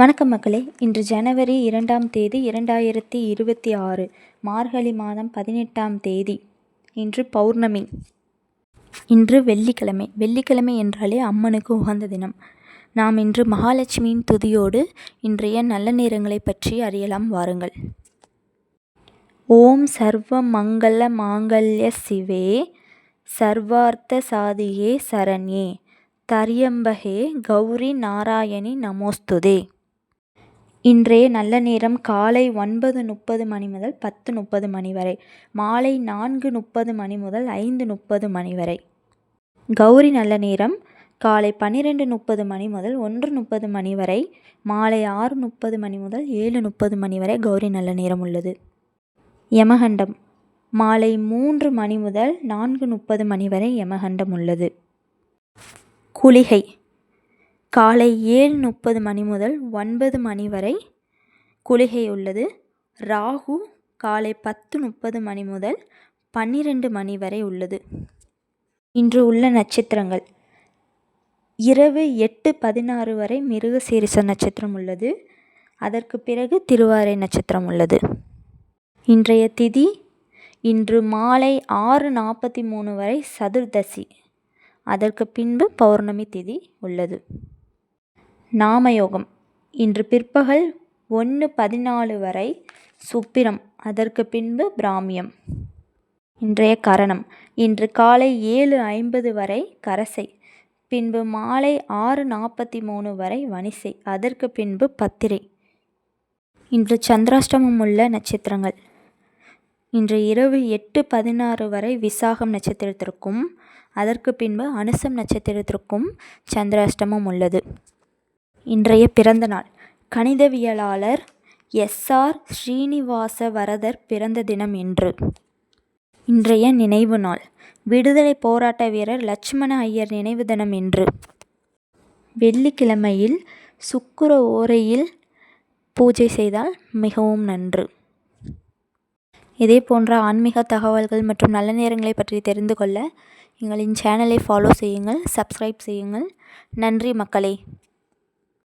வணக்கம் மக்களே. இன்று ஜனவரி 2ஆம் தேதி 2026, மார்கழி மாதம் 18ஆம் தேதி. இன்று பௌர்ணமி. இன்று வெள்ளிக்கிழமை. வெள்ளிக்கிழமை என்றாலே அம்மனுக்கு உகந்த தினம். நாம் இன்று மகாலட்சுமியின் துதியோடு இன்றைய நல்ல நேரங்களை பற்றி அறியலாம் வாருங்கள். ஓம் சர்வ மங்கள மாங்கல்ய சிவே சர்வார்த்த சாதியே சரண்யே தரியம்பகே கௌரி நாராயணி நமோஸ்துதே. இன்றைய நல்ல நேரம் காலை 9:30 மணி முதல் 10:30 மணி வரை, மாலை 4:30 மணி முதல் 5:30 மணி வரை. கௌரி நல்ல நேரம் காலை 12:30 மணி முதல் 1:30 மணி வரை, மாலை 6:30 மணி முதல் 7:30 மணி வரை கௌரி நல்ல நேரம் உள்ளது. யமகண்டம் மாலை 3 மணி முதல் 4:30 மணி வரை யமகண்டம் உள்ளது. குளிகை காலை 7:30 மணி முதல் 9 மணி வரை குளிகை உள்ளது. ராகு காலை 10:30 மணி முதல் 12 மணி வரை உள்ளது. இன்று உள்ள நட்சத்திரங்கள்: இரவு 8:16 வரை மிருகசீரிஷ நட்சத்திரம் உள்ளது. அதற்கு பிறகு திருவாதிரை நட்சத்திரம் உள்ளது. இன்றைய திதி: இன்று மாலை 6:43 வரை சதுர்தசி. அதற்கு பின்பு பௌர்ணமி திதி உள்ளது. நாமயோகம்: இன்று பிற்பகல் 1:14 வரை சுப்பிரம். அதற்கு பின்பு பிராமியம். இன்றைய கரணம்: இன்று காலை 7:50 வரை கரசை, பின்பு மாலை 6:43 வரை வனிசை, அதற்கு பின்பு பத்திரை. இன்று சந்திராஷ்டமம் உள்ள நட்சத்திரங்கள்: இன்று இரவு 8:16 வரை விசாகம் நட்சத்திரத்திற்கும், அதற்கு பின்பு அனுசம் நட்சத்திரத்திற்கும் சந்திராஷ்டமம் உள்ளது. இன்றைய பிறந்த நாள்: கணிதவியலாளர் எஸ்.ஆர். ஸ்ரீனிவாச வரதர் பிறந்த தினம் இன்று. இன்றைய நினைவு நாள்: விடுதலை போராட்ட வீரர் லட்சுமண ஐயர் நினைவு தினம் இன்று. வெள்ளிக்கிழமையில் சுக்கிர ஓரையில் பூஜை செய்தால் மிகவும் நன்று. இதே போன்ற ஆன்மீக தகவல்கள் மற்றும் நல்ல நேரங்களை பற்றி தெரிந்து கொள்ள எங்களின் சேனலை ஃபாலோ செய்யுங்கள், சப்ஸ்கிரைப் செய்யுங்கள். நன்றி மக்களே.